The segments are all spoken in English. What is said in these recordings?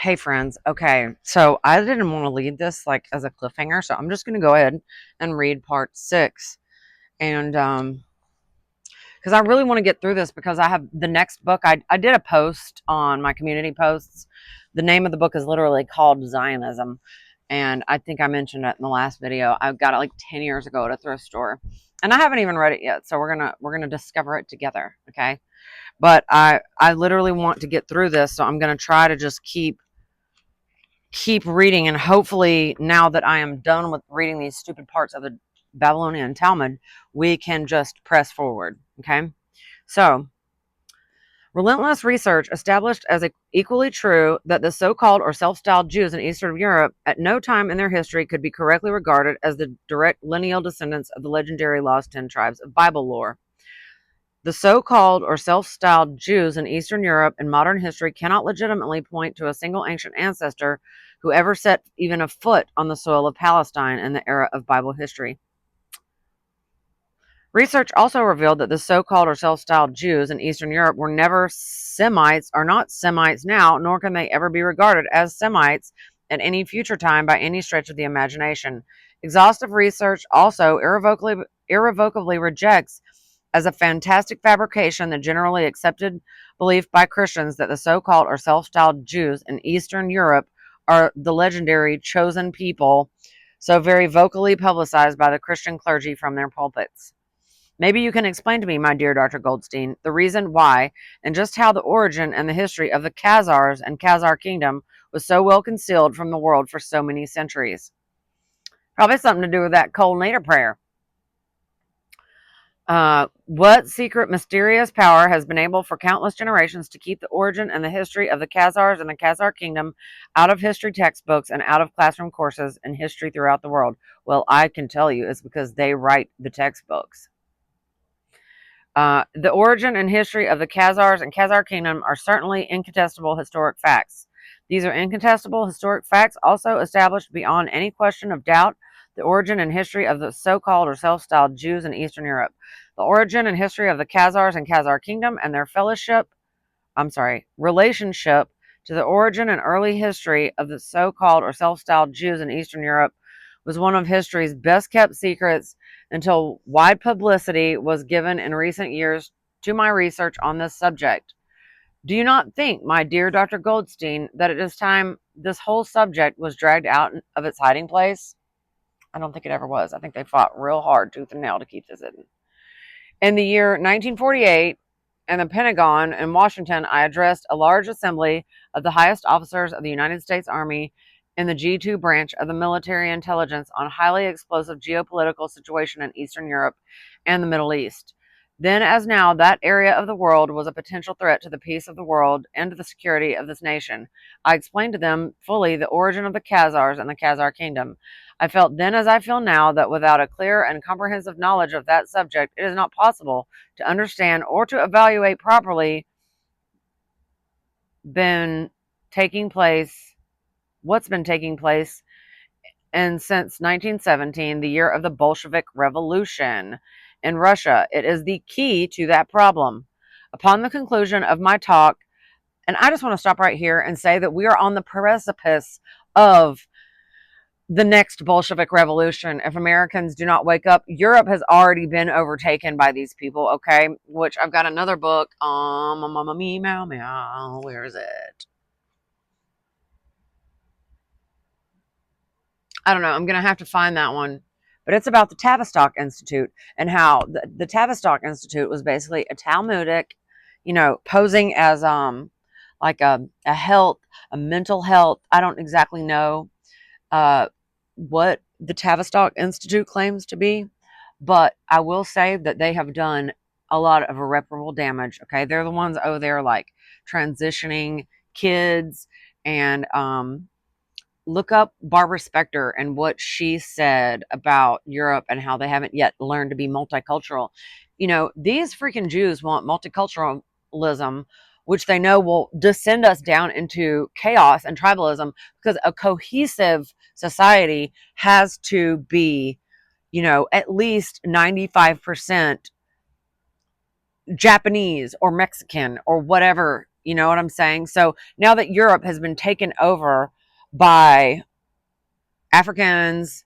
Hey friends, okay, so I didn't want to leave this like as a cliffhanger, so I'm just going to go ahead and read part 6. And because I really want to get through this because I have the next book. I did a post on my community posts. The name of the book is literally called Zionism, and I think I mentioned it in the last video. I got it like 10 years ago at a thrift store, and I haven't even read it yet, so we're gonna discover it together, okay? But I literally want to get through this, so I'm gonna try to just keep reading, and hopefully now that I am done with reading these stupid parts of the Babylonian Talmud, we can just press forward. Okay, so relentless research established as equally true that the so-called or self-styled Jews in Eastern Europe at no time in their history could be correctly regarded as the direct lineal descendants of the legendary lost 10 tribes of Bible lore. The so-called or self-styled Jews in Eastern Europe in modern history cannot legitimately point to a single ancient ancestor who ever set even a foot on the soil of Palestine in the era of Bible history. Research also revealed that the so-called or self-styled Jews in Eastern Europe were never Semites, are not Semites now, nor can they ever be regarded as Semites at any future time by any stretch of the imagination. Exhaustive research also irrevocably rejects as a fantastic fabrication the generally accepted belief by Christians that the so-called or self-styled Jews in Eastern Europe are the legendary chosen people so very vocally publicized by the Christian clergy from their pulpits. Maybe you can explain to me, my dear Dr. Goldstein, the reason why and just how the origin and the history of the Khazars and Khazar kingdom was so well concealed from the world for so many centuries. Probably something to do with that cold native prayer. What secret mysterious power has been able for countless generations to keep the origin and the history of the Khazars and the Khazar kingdom out of history textbooks and out of classroom courses in history throughout the world? Well, I can tell you it's because they write the textbooks. The origin and history of the Khazars and Khazar kingdom are certainly incontestable historic facts. These are incontestable historic facts also established beyond any question of doubt the origin and history of the so-called or self-styled Jews in Eastern Europe. The origin and history of the Khazars and Khazar kingdom and their relationship to the origin and early history of the so-called or self-styled Jews in Eastern Europe was one of history's best kept secrets until wide publicity was given in recent years to my research on this subject. Do you not think, my dear Dr. Goldstein, that it is time this whole subject was dragged out of its hiding place? I don't think it ever was. I think they fought real hard, tooth and nail, to keep this hidden. In the year 1948, in the Pentagon in Washington, I addressed a large assembly of the highest officers of the United States Army in the G2 branch of the military intelligence on highly explosive geopolitical situation in Eastern Europe and the Middle East. Then, as now, that area of the world was a potential threat to the peace of the world and to the security of this nation. I explained to them fully the origin of the Khazars and the Khazar kingdom. I felt then, as I feel now, that without a clear and comprehensive knowledge of that subject, it is not possible to understand or to evaluate properly what's been taking place and since 1917, the year of the Bolshevik Revolution in Russia. It is the key to that problem. Upon the conclusion of my talk, and I just want to stop right here and say that we are on the precipice of the next Bolshevik Revolution. If Americans do not wake up, Europe has already been overtaken by these people, okay? Which I've got another book. Where is it? I don't know. I'm going to have to find that one. But it's about the Tavistock Institute and how the Tavistock Institute was basically a Talmudic, posing as like a mental health. I don't exactly know what the Tavistock Institute claims to be, but I will say that they have done a lot of irreparable damage. Okay, they're the ones over there like transitioning kids and look up Barbara Specter and what she said about Europe and how they haven't yet learned to be multicultural. These freaking Jews want multiculturalism, which they know will descend us down into chaos and tribalism, because a cohesive society has to be, at least 95% Japanese or Mexican or whatever You know what I'm saying? So now that Europe has been taken over by Africans,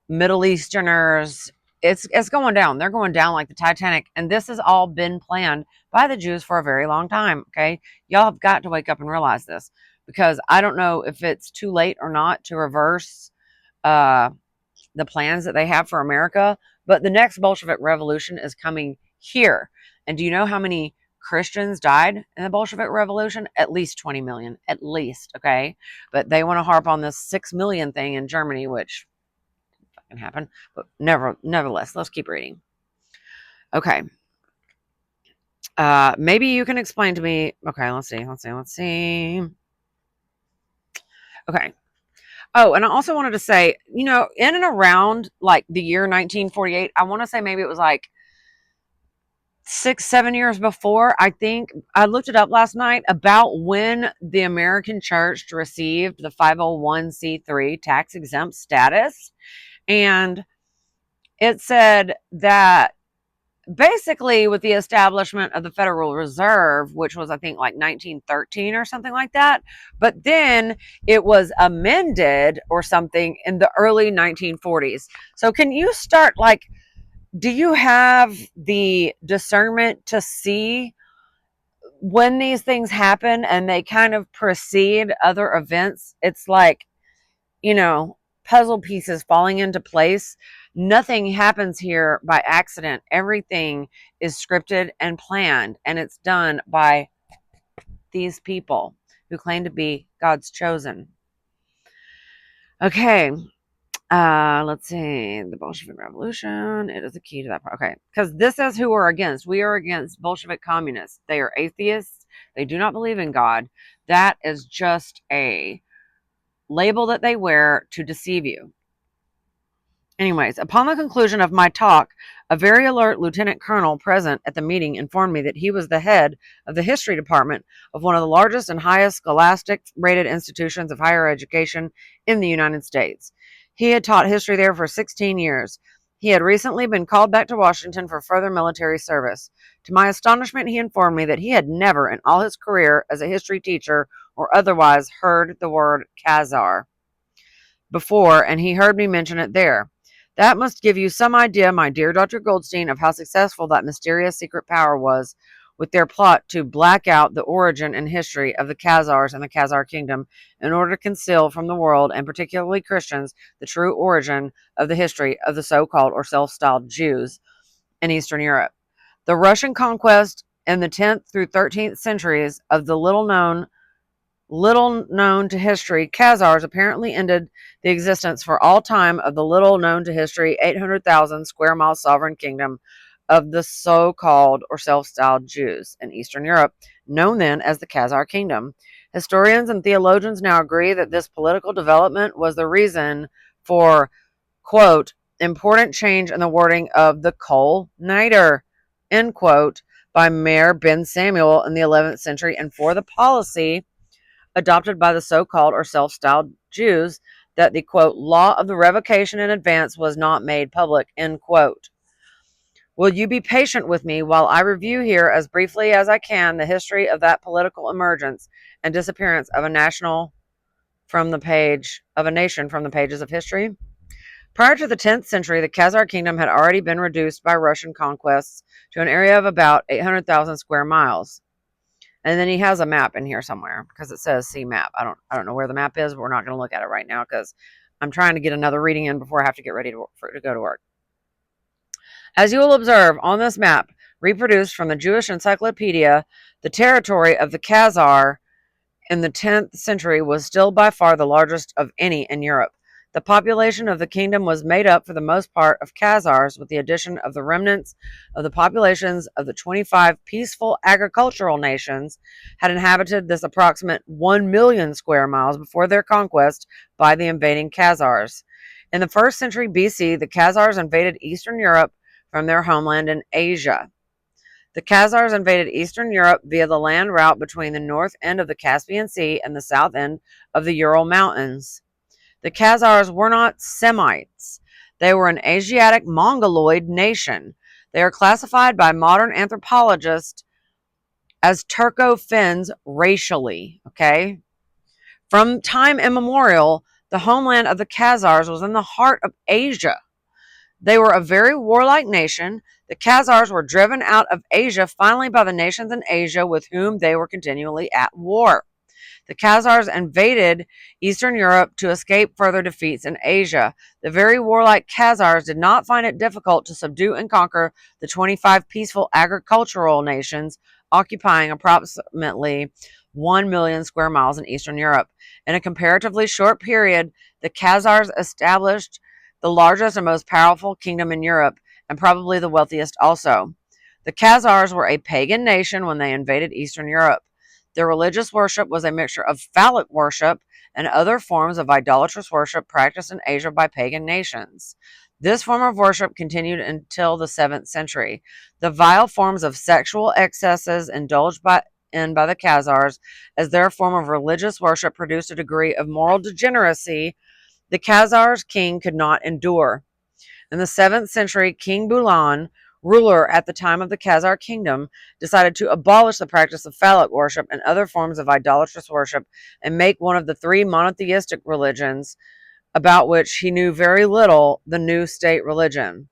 Middle Easterners, it's going down. They're going down like the Titanic. And this has all been planned by the Jews for a very long time. Okay. Y'all have got to wake up and realize this, because I don't know if it's too late or not to reverse uh, the plans that they have for America. But the next Bolshevik revolution is coming here. And do you know how many Christians died in the Bolshevik Revolution? At least 20 million, at least. Okay. But they want to harp on this 6 million thing in Germany, which can happen. But nevertheless, let's keep reading. Okay. Maybe you can explain to me. Okay, let's see. Okay. Oh, and I also wanted to say, in and around like the year 1948, I want to say maybe it was like 6, 7 years before, I think I looked it up last night, about when the American church received the 501c3 tax exempt status. And it said that basically with the establishment of the Federal Reserve, which was I think like 1913 or something like that, but then it was amended or something in the early 1940s. So can you start, like, do you have the discernment to see when these things happen and they kind of precede other events? It's like, puzzle pieces falling into place. Nothing happens here by accident. Everything is scripted and planned, and it's done by these people who claim to be God's chosen. Okay. Let's see. The Bolshevik Revolution. It is a key to that. Okay. Because this is who we're against. We are against Bolshevik communists. They are atheists. They do not believe in God. That is just a label that they wear to deceive you. Anyways, upon the conclusion of my talk, a very alert lieutenant colonel present at the meeting informed me that he was the head of the history department of one of the largest and highest scholastic rated institutions of higher education in the United States. He had taught history there for 16 years. He had recently been called back to Washington for further military service. To my astonishment, he informed me that he had never in all his career as a history teacher or otherwise heard the word Khazar before, and he heard me mention it there. That must give you some idea, my dear Dr. Goldstein, of how successful that mysterious secret power was with their plot to black out the origin and history of the Khazars and the Khazar kingdom in order to conceal from the world, and particularly Christians, the true origin of the history of the so-called or self-styled Jews in Eastern Europe. The Russian conquest in the 10th through 13th centuries of the little known to history Khazars apparently ended the existence for all time of the little known to history 800,000 square mile sovereign kingdom of the so-called or self-styled Jews in Eastern Europe, known then as the Khazar kingdom. Historians and theologians now agree that this political development was the reason for, quote, important change in the wording of the Kol Neder, end quote, by Mayor Ben Samuel in the 11th century, and for the policy adopted by the so-called or self-styled Jews that the, quote, law of the revocation in advance was not made public, end quote. Will you be patient with me while I review here as briefly as I can the history of that political emergence and disappearance of a nation from the pages of history? Prior to the 10th century, the Khazar kingdom had already been reduced by Russian conquests to an area of about 800,000 square miles. And then he has a map in here somewhere because it says see map. I don't know where the map is, but we're not going to look at it right now because I'm trying to get another reading in before I have to get ready to go to work. As you will observe on this map, reproduced from the Jewish Encyclopedia, the territory of the Khazar in the 10th century was still by far the largest of any in Europe. The population of the kingdom was made up for the most part of Khazars, with the addition of the remnants of the populations of the 25 peaceful agricultural nations had inhabited this approximate 1 million square miles before their conquest by the invading Khazars. In the 1st century BC, the Khazars invaded Eastern Europe from their homeland in Asia. The Khazars invaded Eastern Europe via the land route between the north end of the Caspian Sea and the south end of the Ural Mountains. The Khazars were not Semites. They were an Asiatic Mongoloid nation. They are classified by modern anthropologists as Turco-Finns racially, okay? From time immemorial, the homeland of the Khazars was in the heart of Asia. They were a very warlike nation. The Khazars were driven out of Asia finally by the nations in Asia with whom they were continually at war. The Khazars invaded Eastern Europe to escape further defeats in Asia. The very warlike Khazars did not find it difficult to subdue and conquer the 25 peaceful agricultural nations occupying approximately 1 million square miles in Eastern Europe. In a comparatively short period, the Khazars established the largest and most powerful kingdom in Europe, and probably the wealthiest also. The Khazars were a pagan nation when they invaded Eastern Europe. Their religious worship was a mixture of phallic worship and other forms of idolatrous worship practiced in Asia by pagan nations. This form of worship continued until the 7th century. The vile forms of sexual excesses indulged by the Khazars as their form of religious worship produced a degree of moral degeneracy the Khazars king could not endure. In the 7th century, King Bulan, ruler at the time of the Khazar kingdom, decided to abolish the practice of phallic worship and other forms of idolatrous worship and make one of the 3 monotheistic religions, about which he knew very little, the new state religion.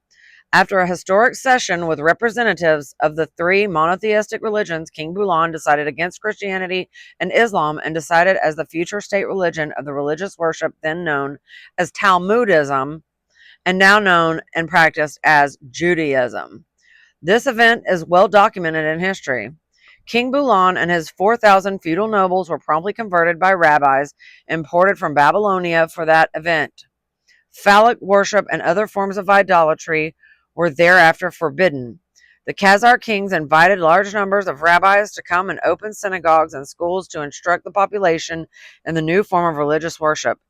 After a historic session with representatives of the 3 monotheistic religions, King Bulan decided against Christianity and Islam and decided as the future state religion of the religious worship then known as Talmudism and now known and practiced as Judaism. This event is well documented in history. King Bulan and his 4,000 feudal nobles were promptly converted by rabbis imported from Babylonia for that event. Phallic worship and other forms of idolatry were thereafter forbidden. The Khazar kings invited large numbers of rabbis to come and open synagogues and schools to instruct the population in the new form of religious worship.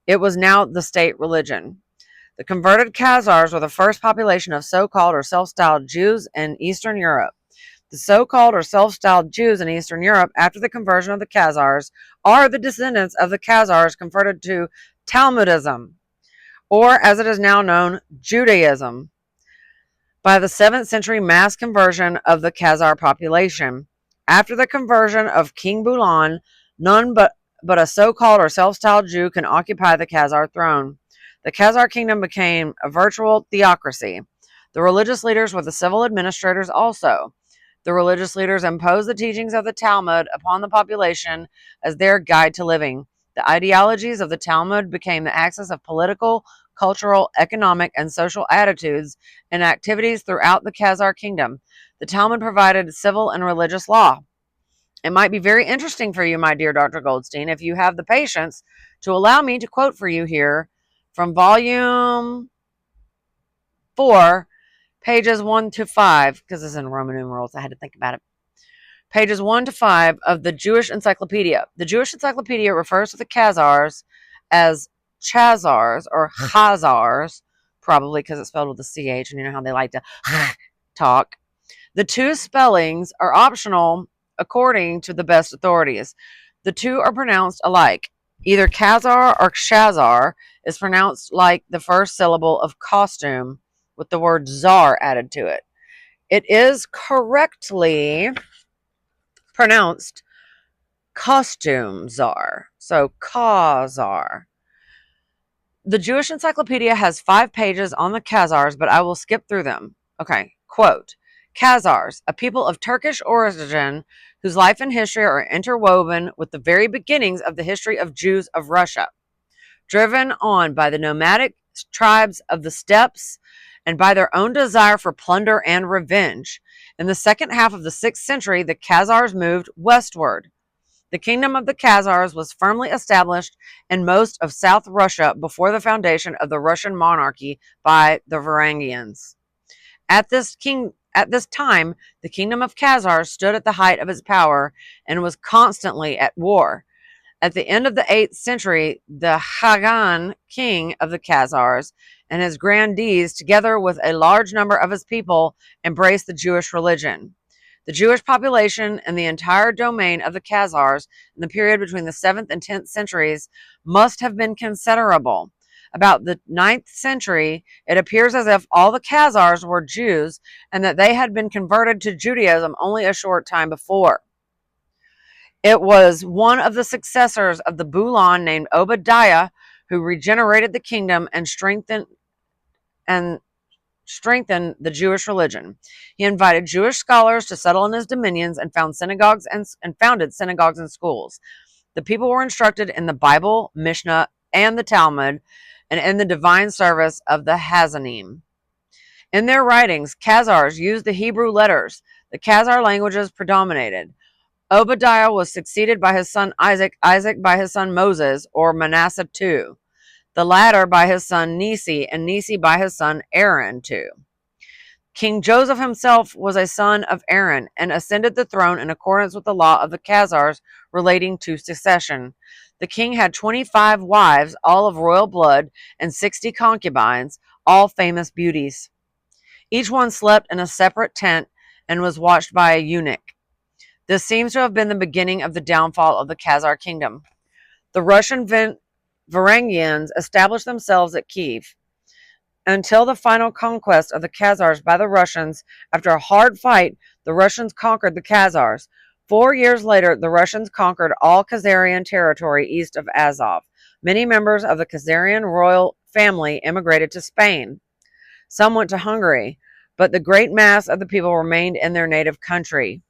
It was now the state religion. The converted Khazars were the first population of so-called or self-styled Jews in Eastern Europe. The so-called or self-styled Jews in Eastern Europe after the conversion of the Khazars are the descendants of the Khazars converted to Talmudism, or as it is now known, Judaism, by the 7th century mass conversion of the Khazar population. After the conversion of King Bulan, none but a so-called or self-styled Jew can occupy the Khazar throne. The Khazar kingdom became a virtual theocracy. The religious leaders were the civil administrators also. The religious leaders imposed the teachings of the Talmud upon the population as their guide to living. The ideologies of the Talmud became the axis of political, cultural, economic, and social attitudes and activities throughout the Khazar kingdom. The Talmud provided civil and religious law. It might be very interesting for you, my dear Dr. Goldstein, if you have the patience to allow me to quote for you here from volume 4, pages 1 to 5, because it's in Roman numerals, I had to think about it. Pages 1 to 5 of the Jewish Encyclopedia. The Jewish Encyclopedia refers to the Khazars as Chazars or Khazars, probably because it's spelled with a CH, and you know how they like to talk. The 2 spellings are optional according to the best authorities. The 2 are pronounced alike. Either Khazar or Khazar is pronounced like the first syllable of costume with the word zar added to it. It is correctly pronounced costume czar, so Khazar. The Jewish Encyclopedia has 5 pages on the Khazars, but I will skip through them. Okay, quote, Khazars, a people of Turkish origin whose life and history are interwoven with the very beginnings of the history of Jews of Russia. Driven on by the nomadic tribes of the steppes and by their own desire for plunder and revenge. In the second half of the 6th century, the Khazars moved westward. The kingdom of the Khazars was firmly established in most of South Russia before the foundation of the Russian monarchy by the Varangians. At this time, the kingdom of Khazars stood at the height of its power and was constantly at war. At the end of the 8th century, the Khagan king of the Khazars and his grandees, together with a large number of his people, embraced the Jewish religion. The Jewish population in the entire domain of the Khazars in the period between the 7th and 10th centuries must have been considerable. About the 9th century, it appears as if all the Khazars were Jews and that they had been converted to Judaism only a short time before. It was one of the successors of the Bulan named Obadiah who regenerated the kingdom and strengthened the Jewish religion. He invited Jewish scholars to settle in his dominions and founded synagogues and schools. The people were instructed in the Bible, Mishnah, and the Talmud, and in the divine service of the Hazanim. In their writings, Khazars used the Hebrew letters. The Khazar languages predominated. Obadiah was succeeded by his son Isaac, Isaac by his son Moses, or Manasseh II, the latter by his son Nisi, and Nisi by his son Aaron II. King Joseph himself was a son of Aaron and ascended the throne in accordance with the law of the Khazars relating to succession. The king had 25 wives, all of royal blood, and 60 concubines, all famous beauties. Each one slept in a separate tent and was watched by a eunuch. This seems to have been the beginning of the downfall of the Khazar kingdom. The Russian Varangians established themselves at Kiev. Until the final conquest of the Khazars by the Russians, after a hard fight, the Russians conquered the Khazars. 4 years later, the Russians conquered all Khazarian territory east of Azov. Many members of the Khazarian royal family immigrated to Spain. Some went to Hungary, but the great mass of the people remained in their native country.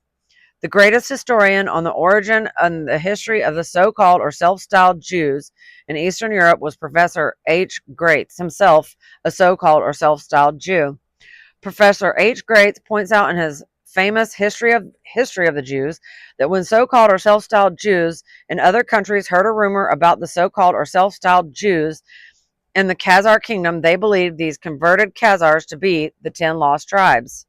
The greatest historian on the origin and the history of the so-called or self-styled Jews in Eastern Europe was Professor H. Graetz, himself a so-called or self-styled Jew. Professor H. Graetz points out in his famous History of the Jews that when so-called or self-styled Jews in other countries heard a rumor about the so-called or self-styled Jews in the Khazar kingdom, they believed these converted Khazars to be the 10 lost tribes.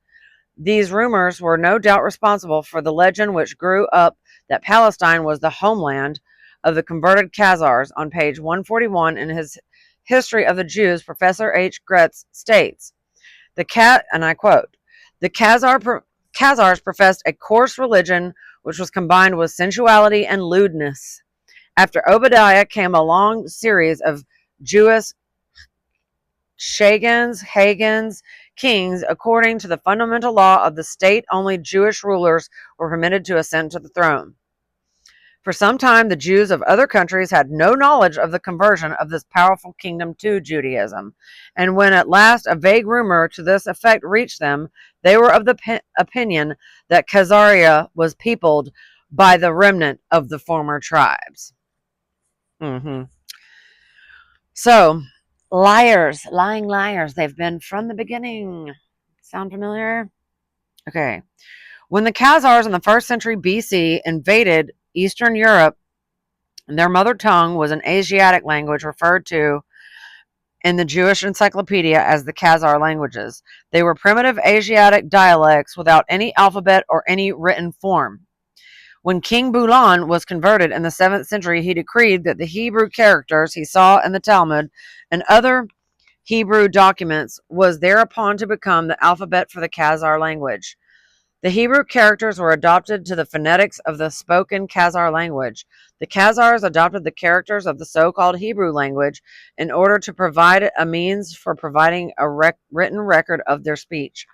These rumors were no doubt responsible for the legend which grew up that Palestine was the homeland of the converted Khazars. On page 141 in his History of the Jews, Professor H. Graetz states, and I quote, "The Khazars professed a coarse religion which was combined with sensuality and lewdness. After Obadiah came a long series of Jewish Hagans, kings. According to the fundamental law of the state, only Jewish rulers were permitted to ascend to the throne. For some time, the Jews of other countries had no knowledge of the conversion of this powerful kingdom to Judaism, and when at last a vague rumor to this effect reached them, they were of the opinion that Khazaria was peopled by the remnant of the former tribes." So, lying liars. They've been from the beginning. Sound familiar? Okay. When the Khazars in the 1st century BC invaded Eastern Europe, their mother tongue was an Asiatic language referred to in the Jewish Encyclopedia as the Khazar languages. They were primitive Asiatic dialects without any alphabet or any written form. When King Bulan was converted in the 7th century, he decreed that the Hebrew characters he saw in the Talmud and other Hebrew documents was thereupon to become the alphabet for the Khazar language. The Hebrew characters were adopted to the phonetics of the spoken Khazar language. The Khazars adopted the characters of the so-called Hebrew language in order to provide a means for providing a written record of their speech.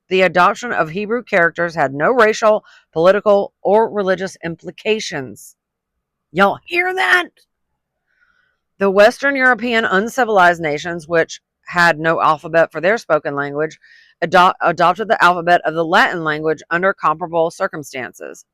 The adoption of Hebrew characters had no racial, political, or religious implications. Y'all hear that? The Western European uncivilized nations, which had no alphabet for their spoken language, adopted the alphabet of the Latin language under comparable circumstances.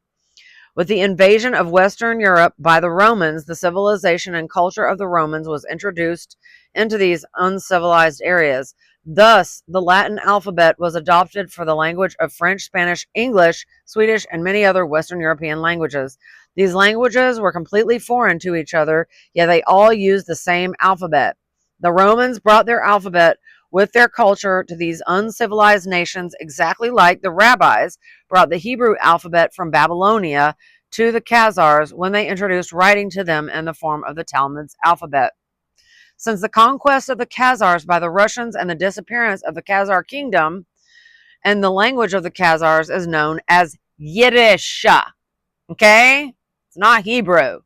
With the invasion of Western Europe by the Romans, the civilization and culture of the Romans was introduced into these uncivilized areas. Thus, the Latin alphabet was adopted for the language of French, Spanish, English, Swedish, and many other Western European languages. These languages were completely foreign to each other, yet they all used the same alphabet. The Romans brought their alphabet with their culture to these uncivilized nations, exactly like the rabbis brought the Hebrew alphabet from Babylonia to the Khazars when they introduced writing to them in the form of the Talmud's alphabet. Since the conquest of the Khazars by the Russians and the disappearance of the Khazar kingdom, and the language of the Khazars is known as Yiddish. Okay? It's not Hebrew.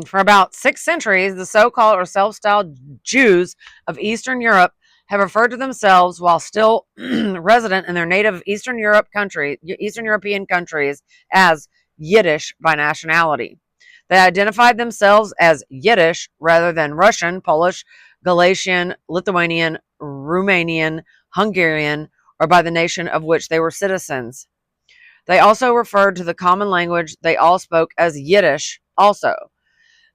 For about 6 centuries, the so-called or self-styled Jews of Eastern Europe have referred to themselves, while still resident in their native Eastern European countries, as Yiddish by nationality. They identified themselves as Yiddish rather than Russian, Polish, Galician, Lithuanian, Romanian, Hungarian, or by the nation of which they were citizens. They also referred to the common language they all spoke as Yiddish also.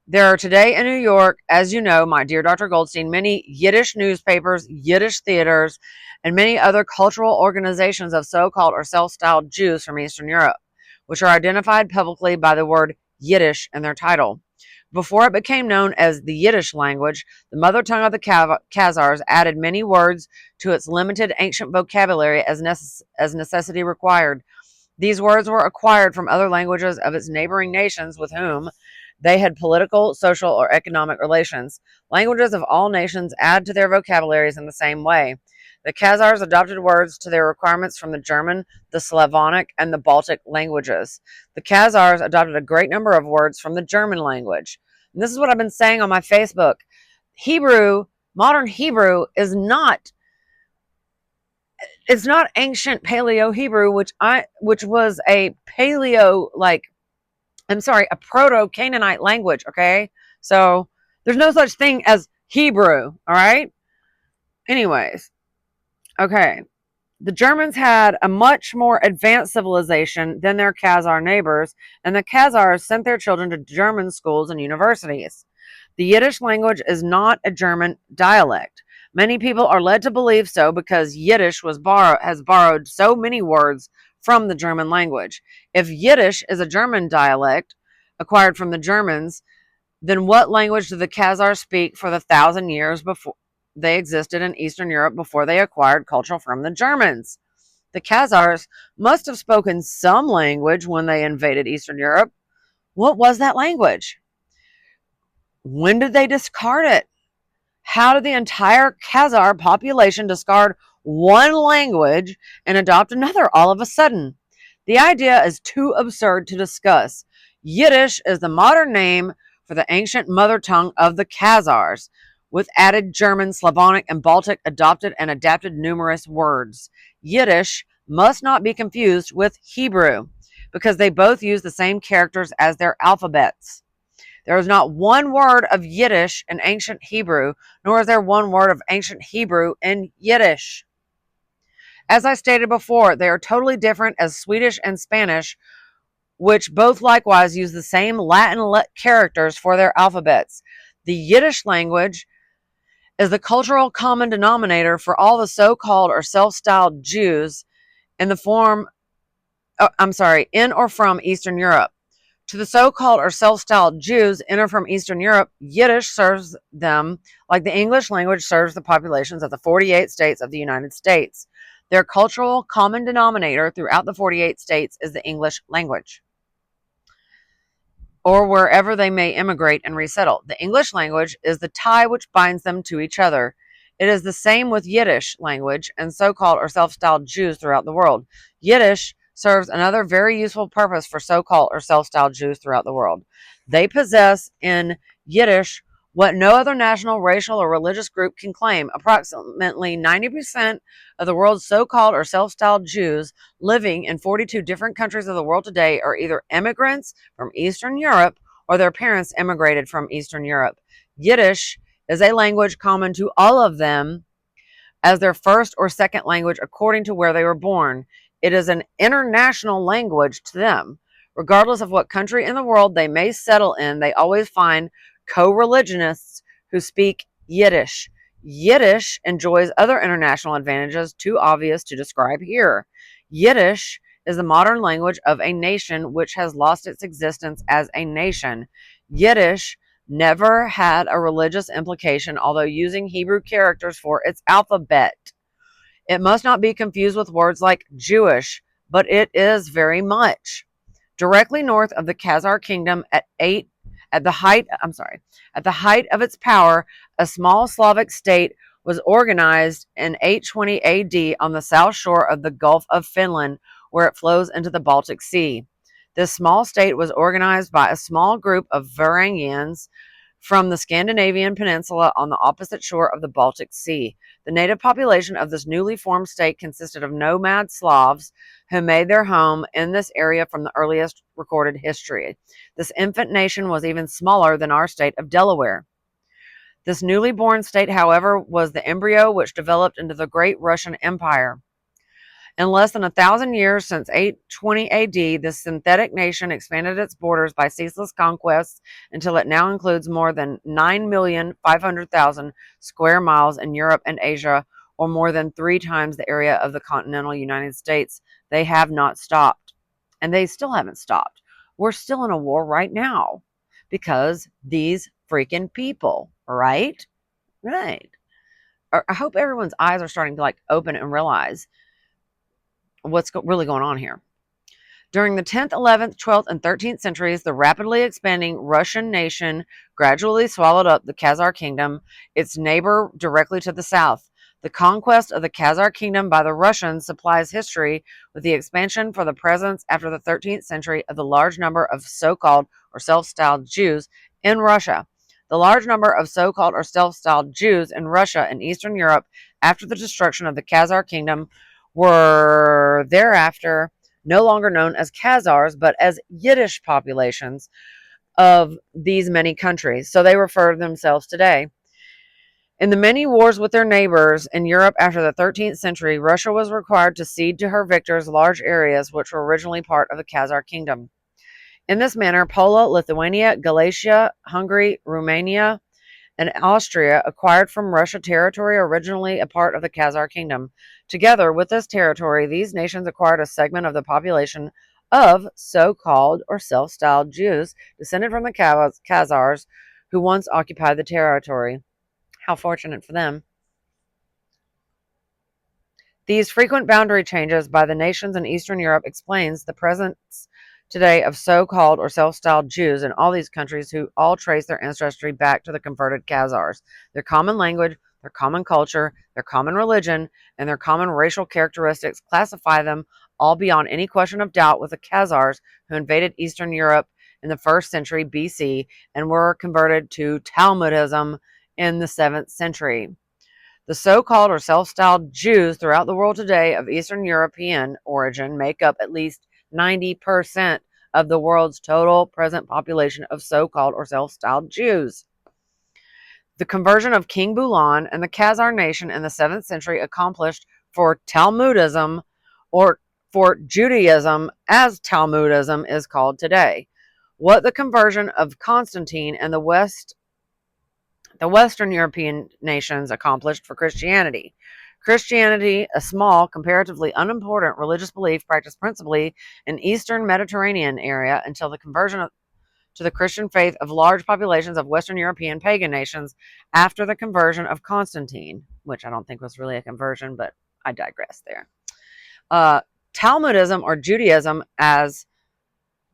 There are today in New York, as you know, my dear Dr. Goldstein, many Yiddish newspapers, Yiddish theaters, and many other cultural organizations of so-called or self-styled Jews from Eastern Europe, which are identified publicly by the word Yiddish in their title. Before it became known as the Yiddish language, the mother tongue of the Khazars added many words to its limited ancient vocabulary as necessity required. These words were acquired from other languages of its neighboring nations with whom they had political, social, or economic relations. Languages of all nations add to their vocabularies in the same way. The Khazars adopted words to their requirements from the German, the Slavonic, and the Baltic languages. The Khazars adopted a great number of words from the German language. And this is what I've been saying on my Facebook. Hebrew, modern Hebrew, is not it's not ancient Paleo Hebrew, which was a paleo a proto-Canaanite language, okay? So there's no such thing as Hebrew, all right? Anyways, okay. The Germans had a much more advanced civilization than their Khazar neighbors, and the Khazars sent their children to German schools and universities. The Yiddish language is not a German dialect. Many people are led to believe so because Yiddish has borrowed so many words from the German language. If Yiddish is a German dialect acquired from the Germans, then what language did the Khazars speak for the 1,000 years before they existed in Eastern Europe before they acquired culture from the Germans? The Khazars must have spoken some language when they invaded Eastern Europe. What was that language? When did they discard it? How did the entire Khazar population discard one language and adopt another all of a sudden? The idea is too absurd to discuss. Yiddish is the modern name for the ancient mother tongue of the Khazars, with added German, Slavonic, and Baltic adopted and adapted numerous words. Yiddish must not be confused with Hebrew, because they both use the same characters as their alphabets. There is not one word of Yiddish in ancient Hebrew, nor is there one word of ancient Hebrew in Yiddish. As I stated before, they are totally different as Swedish and Spanish, which both likewise use the same Latin characters for their alphabets. The Yiddish language is the cultural common denominator for all the so-called or self-styled Jews in or from Eastern Europe. To the so-called or self-styled Jews in or from Eastern Europe, Yiddish serves them like the English language serves the populations of the 48 states of the United States. Their cultural common denominator throughout the 48 states is the English language, or wherever they may immigrate and resettle. The English language is the tie which binds them to each other. It is the same with Yiddish language and so-called or self-styled Jews throughout the world. Yiddish serves another very useful purpose for so-called or self-styled Jews throughout the world. They possess in Yiddish what no other national, racial, or religious group can claim. Approximately 90% of the world's so-called or self-styled Jews living in 42 different countries of the world today are either immigrants from Eastern Europe or their parents immigrated from Eastern Europe. Yiddish is a language common to all of them as their first or second language according to where they were born. It is an international language to them. Regardless of what country in the world they may settle in, they always find co-religionists who speak Yiddish. Yiddish enjoys other international advantages too obvious to describe here. Yiddish is the modern language of a nation which has lost its existence as a nation. Yiddish never had a religious implication, although using Hebrew characters for its alphabet. It must not be confused with words like Jewish, but it is very much. Directly north of the Khazar kingdom at the height of its power, a small Slavic state was organized in 820 AD on the south shore of the Gulf of Finland, where it flows into the Baltic Sea. This small state was organized by a small group of Varangians from the Scandinavian peninsula on the opposite shore of the Baltic Sea. The native population of this newly formed state consisted of nomad Slavs who made their home in this area from the earliest recorded history. This infant nation was even smaller than our state of Delaware. This newly born state, however, was the embryo which developed into the great Russian Empire. In less than 1,000 years since 820 AD, this synthetic nation expanded its borders by ceaseless conquests until it now includes more than 9,500,000 square miles in Europe and Asia, or more than 3 times the area of the continental United States. They have not stopped, and they still haven't stopped. We're still in a war right now because these freaking people, right? Right. I hope everyone's eyes are starting to open and realize what's really going on here. During the 10th, 11th, 12th, and 13th centuries, the rapidly expanding Russian nation gradually swallowed up the Khazar kingdom, its neighbor directly to the south. The conquest of the Khazar kingdom by the Russians supplies history with the expansion for the presence after the 13th century of the large number of so-called or self-styled Jews in Russia. The large number of so-called or self-styled Jews in Russia and Eastern Europe after the destruction of the Khazar kingdom were thereafter no longer known as Khazars, but as Yiddish populations of these many countries. So they refer to themselves today. In the many wars with their neighbors in Europe after the 13th century, Russia was required to cede to her victors large areas which were originally part of the Khazar kingdom. In this manner, Poland, Lithuania, Galicia, Hungary, Romania, and Austria acquired from Russia territory originally a part of the Khazar kingdom. Together with this territory, these nations acquired a segment of the population of so-called or self-styled Jews descended from the Khazars who once occupied the territory. How fortunate for them. These frequent boundary changes by the nations in Eastern Europe explains the presence today of so-called or self-styled Jews in all these countries who all trace their ancestry back to the converted Khazars. Their common language, their common culture, their common religion, and their common racial characteristics classify them all beyond any question of doubt with the Khazars who invaded Eastern Europe in the 1st century BC and were converted to Talmudism in the 7th century. The so-called or self-styled Jews throughout the world today of Eastern European origin make up at least 90% of the world's total present population of so-called or self-styled Jews. The conversion of King Bulan and the Khazar nation in the 7th century accomplished for Talmudism, or for Judaism as Talmudism is called today, what the conversion of Constantine and the Western European nations accomplished for Christianity. Christianity, a small, comparatively unimportant religious belief practiced principally in Eastern Mediterranean area until the conversion to the Christian faith of large populations of Western European pagan nations after the conversion of Constantine, which I don't think was really a conversion, but I digress there. Talmudism, or Judaism as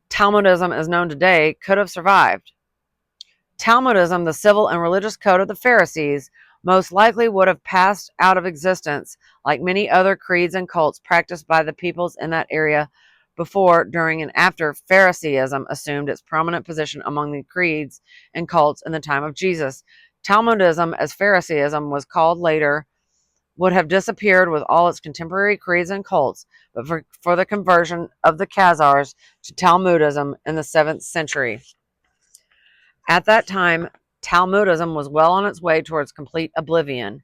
Talmudism is known today, could have survived. Talmudism, the civil and religious code of the Pharisees, most likely would have passed out of existence, like many other creeds and cults practiced by the peoples in that area before, during, and after Phariseeism assumed its prominent position among the creeds and cults in the time of Jesus. Talmudism, as Phariseeism was called later, would have disappeared with all its contemporary creeds and cults, but for the conversion of the Khazars to Talmudism in the 7th century. At that time, Talmudism was well on its way towards complete oblivion.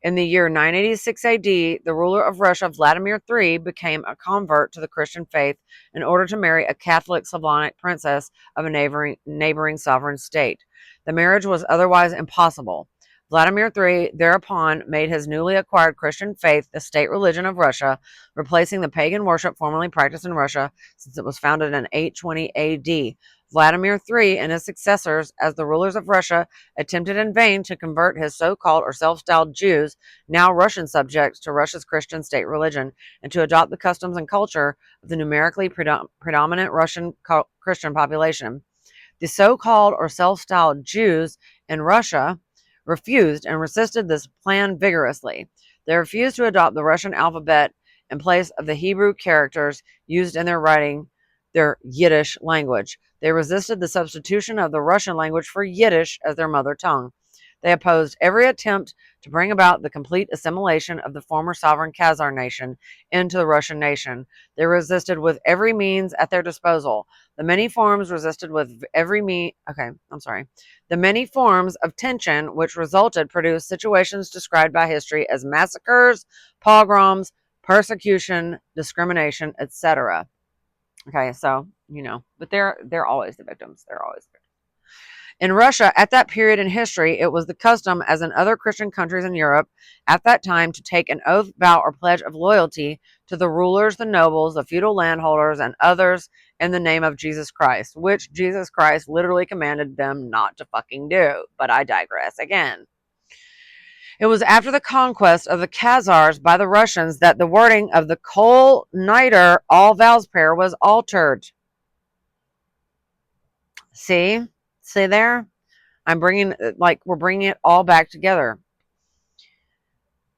In the year 986 AD, the ruler of Russia, Vladimir III, became a convert to the Christian faith in order to marry a Catholic Slavonic princess of a neighboring sovereign state. The marriage was otherwise impossible. Vladimir III thereupon made his newly acquired Christian faith the state religion of Russia, replacing the pagan worship formerly practiced in Russia since it was founded in 820 AD. Vladimir III and his successors as the rulers of Russia attempted in vain to convert his so-called or self-styled Jews, now Russian subjects, to Russia's Christian state religion and to adopt the customs and culture of the numerically predominant Russian Christian population. The so-called or self-styled Jews in Russia refused and resisted this plan vigorously. They refused to adopt the Russian alphabet in place of the Hebrew characters used in their writing their Yiddish language. They resisted the substitution of the Russian language for Yiddish as their mother tongue. They opposed every attempt to bring about the complete assimilation of the former sovereign Khazar nation into the Russian nation. They resisted with every means at their disposal. The many forms of tension which resulted produced situations described by history as massacres, pogroms, persecution, discrimination, etc. Okay, so but they're always the victims. They're always the victims. In Russia, at that period in history, it was the custom, as in other Christian countries in Europe, at that time to take an oath, vow, or pledge of loyalty to the rulers, the nobles, the feudal landholders, and others in the name of Jesus Christ, which Jesus Christ literally commanded them not to fucking do. But I digress again. It was after the conquest of the Khazars by the Russians that the wording of the Kol Nidre all vows prayer was altered. See there? We're bringing it all back together.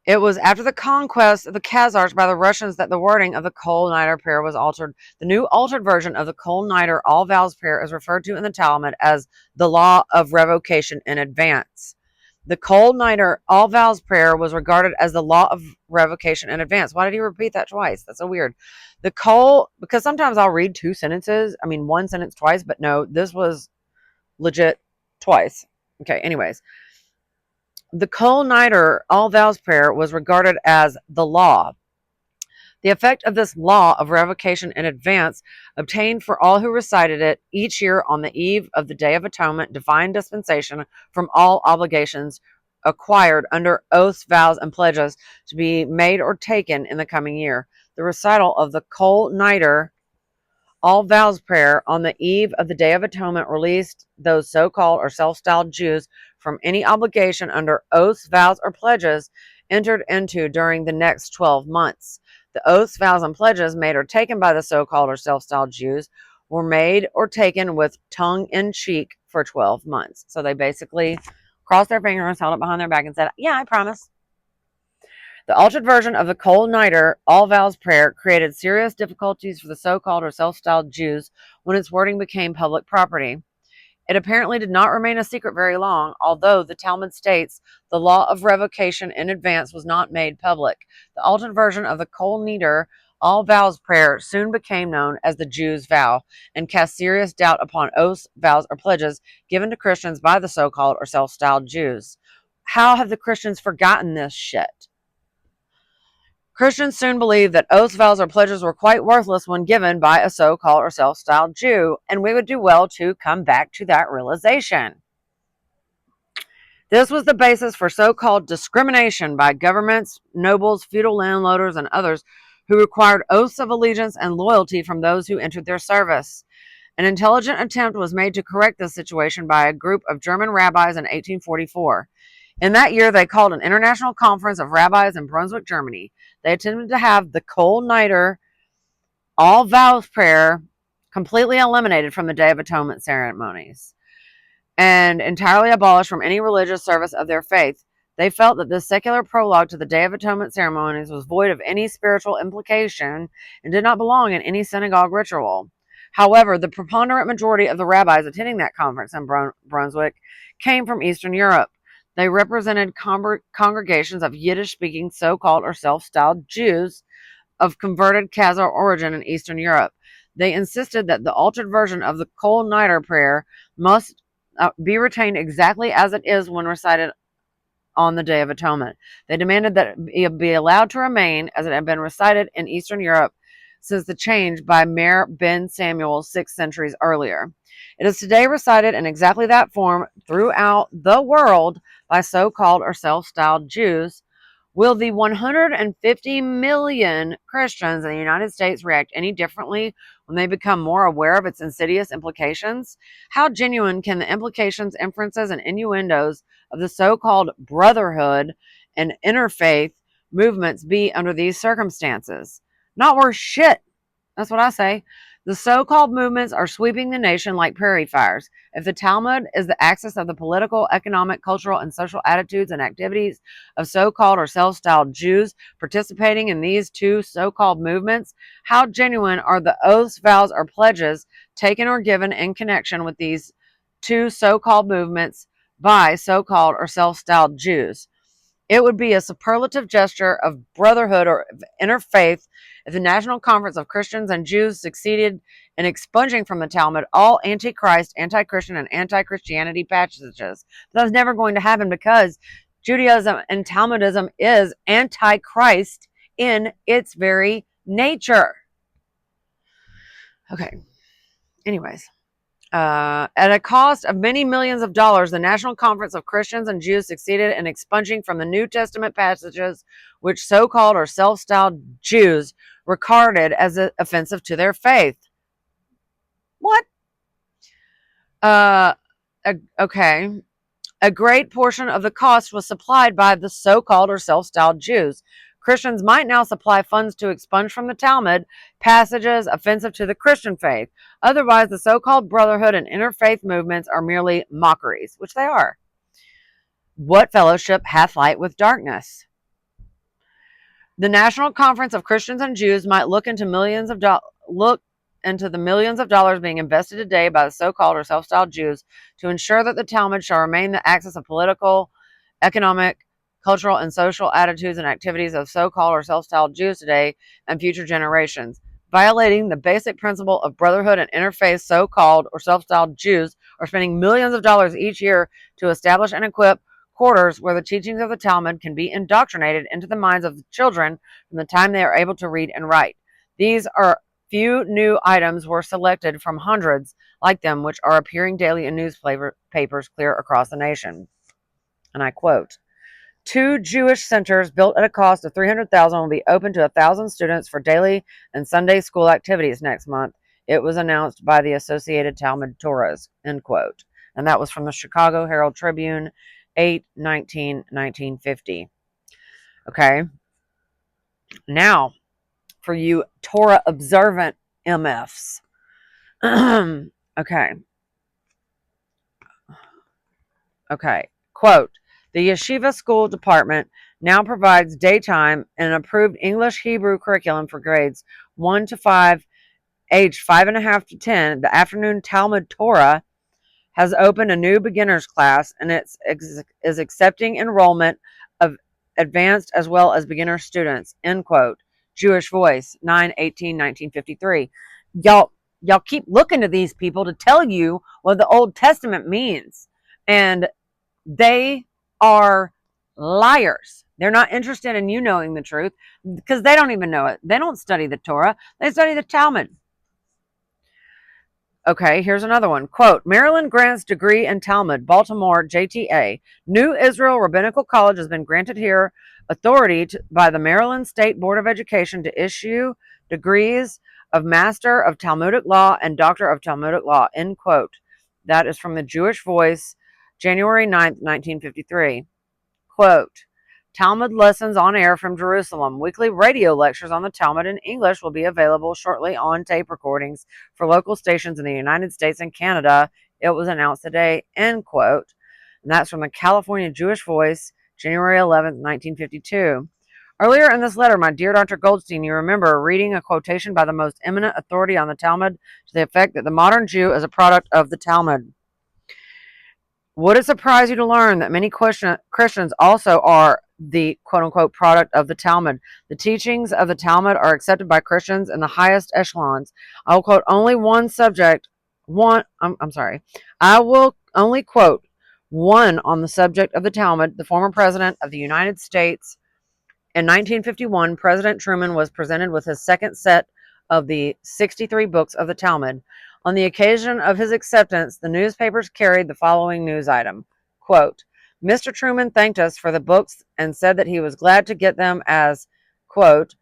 It was after the conquest of the Khazars by the Russians that the wording of the Kol Nidre prayer was altered. The new altered version of the Kol Nidre all vows prayer is referred to in the Talmud as the law of revocation in advance. The Kol Nidre all vows prayer was regarded as the law of revocation in advance. Why did he repeat that twice? That's so weird. Because sometimes I'll read one sentence twice, but no, this was legit twice. Okay, anyways. The Kol Nidre all vows prayer was regarded as the law. The effect of this law of revocation in advance obtained for all who recited it each year on the eve of the Day of Atonement divine dispensation from all obligations acquired under oaths, vows, and pledges to be made or taken in the coming year. The recital of the Kol Nidre all vows prayer on the eve of the Day of Atonement released those so-called or self-styled Jews from any obligation under oaths, vows, or pledges entered into during the next 12 months. The oaths, vows, and pledges made or taken by the so-called or self-styled Jews were made or taken with tongue in cheek for 12 months. So they basically crossed their fingers, held it behind their back, and said, yeah, I promise. The altered version of the Kol Nidre all vows prayer created serious difficulties for the so-called or self-styled Jews when its wording became public property. It apparently did not remain a secret very long, although the Talmud states the law of revocation in advance was not made public. The altered version of the Kol Nidre all vows prayer soon became known as the Jews' vow and cast serious doubt upon oaths, vows, or pledges given to Christians by the so-called or self-styled Jews. How have the Christians forgotten this shit? Christians soon believed that oaths, vows, or pledges were quite worthless when given by a so-called or self-styled Jew, and we would do well to come back to that realization. This was the basis for so-called discrimination by governments, nobles, feudal landholders, and others who required oaths of allegiance and loyalty from those who entered their service. An intelligent attempt was made to correct this situation by a group of German rabbis in 1844. In that year, they called an international conference of rabbis in Brunswick, Germany. They attempted to have the Kol Nidre all vows prayer completely eliminated from the Day of Atonement ceremonies and entirely abolished from any religious service of their faith. They felt that this secular prologue to the Day of Atonement ceremonies was void of any spiritual implication and did not belong in any synagogue ritual. However, the preponderant majority of the rabbis attending that conference in Brunswick came from Eastern Europe. They represented congregations of Yiddish-speaking so-called or self-styled Jews of converted Khazar origin in Eastern Europe. They insisted that the altered version of the Kol Nidre prayer must be retained exactly as it is when recited on the Day of Atonement. They demanded that it be allowed to remain as it had been recited in Eastern Europe since the change by Meir ben Samuel 6 centuries earlier. It is today recited in exactly that form throughout the world by so-called or self-styled Jews. Will the 150 million Christians in the United States react any differently when they become more aware of its insidious implications? How genuine can the implications, inferences, and innuendos of the so-called brotherhood and interfaith movements be under these circumstances? Not worth shit. That's what I say. The so-called movements are sweeping the nation like prairie fires. If the Talmud is the axis of the political, economic, cultural, and social attitudes and activities of so-called or self-styled Jews participating in these two so-called movements, how genuine are the oaths, vows, or pledges taken or given in connection with these two so-called movements by so-called or self-styled Jews? It would be a superlative gesture of brotherhood or interfaith if the National Conference of Christians and Jews succeeded in expunging from the Talmud all anti-Christ, anti-Christian, and anti-Christianity passages. But that was never going to happen because Judaism and Talmudism is anti-Christ in its very nature. Okay. Anyways. At a cost of many millions of dollars, the National Conference of Christians and Jews succeeded in expunging from the New Testament passages which so-called or self-styled Jews regarded as offensive to their faith. What? Okay. A great portion of the cost was supplied by the so-called or self-styled Jews. Christians might now supply funds to expunge from the Talmud passages offensive to the Christian faith. Otherwise, the so-called brotherhood and interfaith movements are merely mockeries, which they are. What fellowship hath light with darkness? The National Conference of Christians and Jews might look into the millions of dollars being invested today by the so-called or self-styled Jews to ensure that the Talmud shall remain the axis of political, economic, cultural, and social attitudes and activities of so-called or self-styled Jews today and future generations. Violating the basic principle of brotherhood and interfaith, so-called or self-styled Jews are spending millions of dollars each year to establish and equip quarters where the teachings of the Talmud can be indoctrinated into the minds of the children from the time they are able to read and write. These are few new items were selected from hundreds like them which are appearing daily in newspapers clear across the nation. And I quote, 2 Jewish centers built at a cost of $300,000 will be open to 1,000 students for daily and Sunday school activities next month. It was announced by the Associated Talmud Torahs, end quote. And that was from the Chicago Herald Tribune, 8/19/1950. Okay. Now, for you Torah observant MFs. Okay. Quote, the Yeshiva School Department now provides daytime and approved English Hebrew curriculum for grades 1 to 5, aged 5.5 to 10. The afternoon Talmud Torah has opened a new beginners class and is accepting enrollment of advanced as well as beginner students, end quote. Jewish Voice, 9/18/1953. Y'all keep looking to these people to tell you what the Old Testament means. And they are liars. They're not interested in you knowing the truth because they don't even know it. They don't study the Torah. They study the Talmud. Okay, here's another one. Quote, Maryland grants degree in Talmud, Baltimore, JTA. New Israel Rabbinical College has been granted here authority by the Maryland State Board of Education to issue degrees of Master of Talmudic Law and Doctor of Talmudic Law, end quote. That is from the Jewish Voice, January 9th, 1953. Quote, Talmud lessons on air from Jerusalem. Weekly radio lectures on the Talmud in English will be available shortly on tape recordings for local stations in the United States and Canada. It was announced today, end quote. And that's from the California Jewish Voice, January 11th, 1952. Earlier in this letter, my dear Dr. Goldstein, you remember reading a quotation by the most eminent authority on the Talmud to the effect that the modern Jew is a product of the Talmud. Would it surprise you to learn that many Christians also are the quote-unquote product of the Talmud? The teachings of the Talmud are accepted by Christians in the highest echelons. I will quote only one subject. I will only quote one on the subject of the Talmud. The former president of the United States in 1951, President Truman was presented with his second set of the 63 books of the Talmud. On the occasion of his acceptance, the newspapers carried the following news item. Quote, Mr. Truman thanked us for the books and said that he was glad to get them as, quote,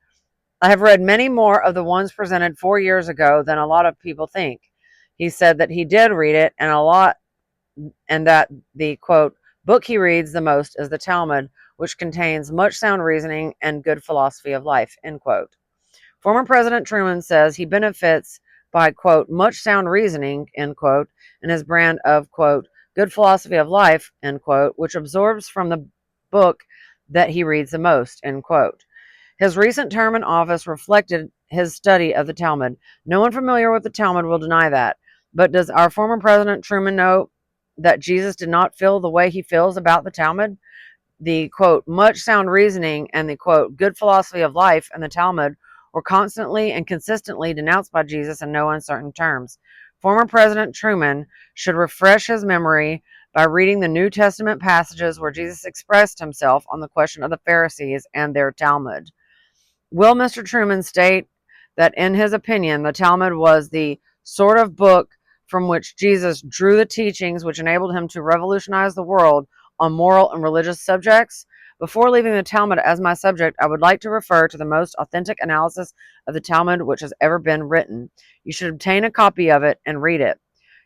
I have read many more of the ones presented 4 years ago than a lot of people think. He said that he did read it and that the, quote, book he reads the most is the Talmud, which contains much sound reasoning and good philosophy of life, end quote. Former President Truman says he benefits by, quote, much sound reasoning, end quote, and his brand of, quote, good philosophy of life, end quote, which absorbs from the book that he reads the most, end quote. His recent term in office reflected his study of the Talmud. No one familiar with the Talmud will deny that. But does our former President Truman know that Jesus did not feel the way he feels about the Talmud? The, quote, much sound reasoning and the, quote, good philosophy of life and the Talmud were constantly and consistently denounced by Jesus in no uncertain terms. Former President Truman should refresh his memory by reading the New Testament passages where Jesus expressed himself on the question of the Pharisees and their Talmud. Will Mr. Truman state that, in his opinion, the Talmud was the sort of book from which Jesus drew the teachings which enabled him to revolutionize the world on moral and religious subjects? Before leaving the Talmud as my subject, I would like to refer to the most authentic analysis of the Talmud which has ever been written. You should obtain a copy of it and read it.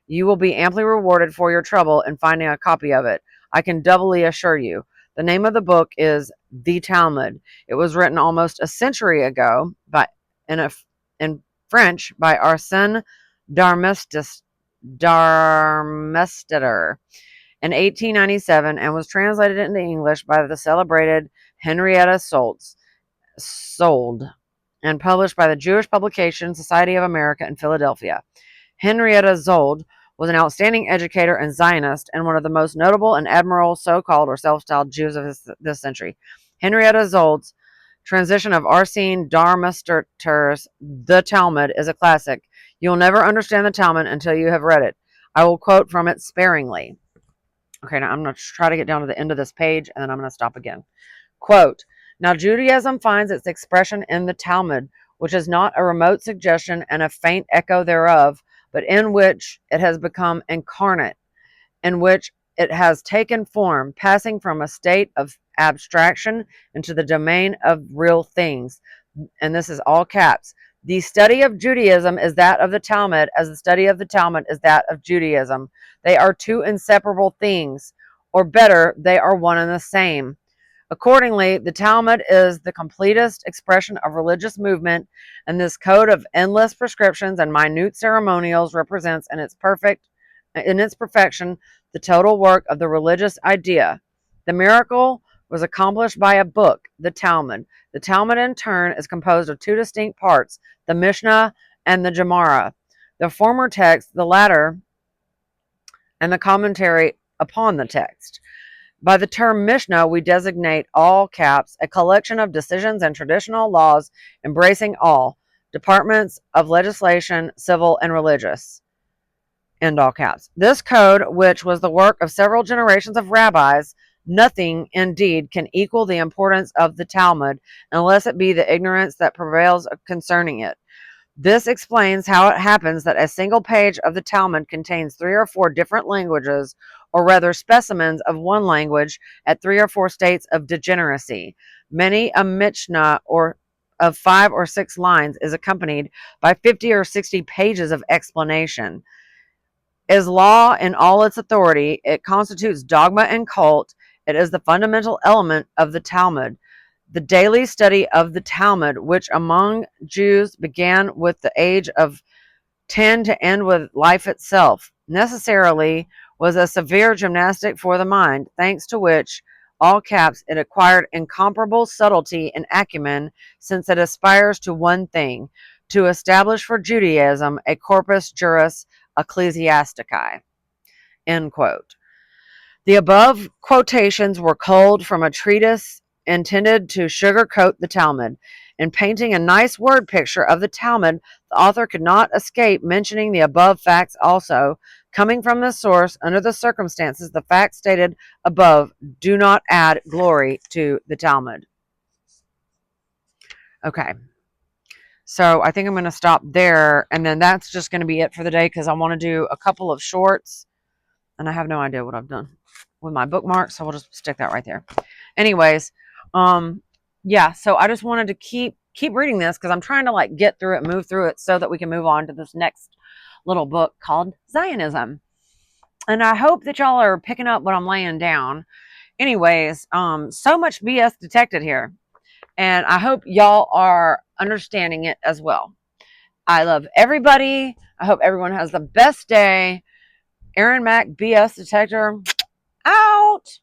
You will be amply rewarded for your trouble in finding a copy of it. I can doubly assure you. The name of the book is The Talmud. It was written almost a century ago in French by Arsène Darmestater in 1897 and was translated into English by the celebrated Henrietta Sold and published by the Jewish Publication Society of America in Philadelphia. Henrietta Sold was an outstanding educator and Zionist and one of the most notable and admirable so-called or self-styled Jews of this century. Henrietta Sold's transition of Arsène Darmestater's The Talmud is a classic. You will never understand the Talmud until you have read it. I will quote from it sparingly. Okay, now I'm going to try to get down to the end of this page, and then I'm going to stop again. Quote, now Judaism finds its expression in the Talmud, which is not a remote suggestion and a faint echo thereof, but in which it has become incarnate, in which it has taken form, passing from a state of abstraction into the domain of real things. And this is all caps. The study of Judaism is that of the Talmud, as the study of the Talmud is that of Judaism. They are two inseparable things, or better, they are one and the same. Accordingly, the Talmud is the completest expression of religious movement, and this code of endless prescriptions and minute ceremonials represents in its perfection the total work of the religious idea. The miracle was accomplished by a book, the Talmud. The Talmud, in turn, is composed of two distinct parts, the Mishnah and the Gemara. The former text, the latter, and the commentary upon the text. By the term Mishnah, we designate, all caps, a collection of decisions and traditional laws embracing all departments of legislation, civil and religious. End all caps. This code, which was the work of several generations of rabbis, nothing indeed can equal the importance of the Talmud, unless it be the ignorance that prevails concerning it. This explains how it happens that a single page of the Talmud contains 3 or 4 different languages, or rather specimens of one language, at 3 or 4 states of degeneracy. Many a Mishnah of 5 or 6 lines is accompanied by 50 or 60 pages of explanation. Is law in all its authority. It constitutes dogma and cult. It is the fundamental element of the Talmud. The daily study of the Talmud, which among Jews began with the age of 10 to end with life itself, necessarily was a severe gymnastic for the mind, thanks to which, all caps, it acquired incomparable subtlety and acumen, since it aspires to one thing, to establish for Judaism a corpus juris ecclesiastici. End quote. The above quotations were culled from a treatise intended to sugarcoat the Talmud. In painting a nice word picture of the Talmud, the author could not escape mentioning the above facts also. Coming from this source, under the circumstances, the facts stated above do not add glory to the Talmud. Okay. So I think I'm going to stop there, and then that's just going to be it for the day, because I want to do a couple of shorts, and I have no idea what I've done with my bookmark, so we'll just stick that right there. Anyways, yeah, so I just wanted to keep reading this, because I'm trying to like get through it, move through it, so that we can move on to this next little book called Zionism. And I hope that y'all are picking up what I'm laying down. Anyways, so much BS detected here, and I hope y'all are understanding it as well. I love everybody. I hope everyone has the best day. Aaron Mack, BS Detector, out.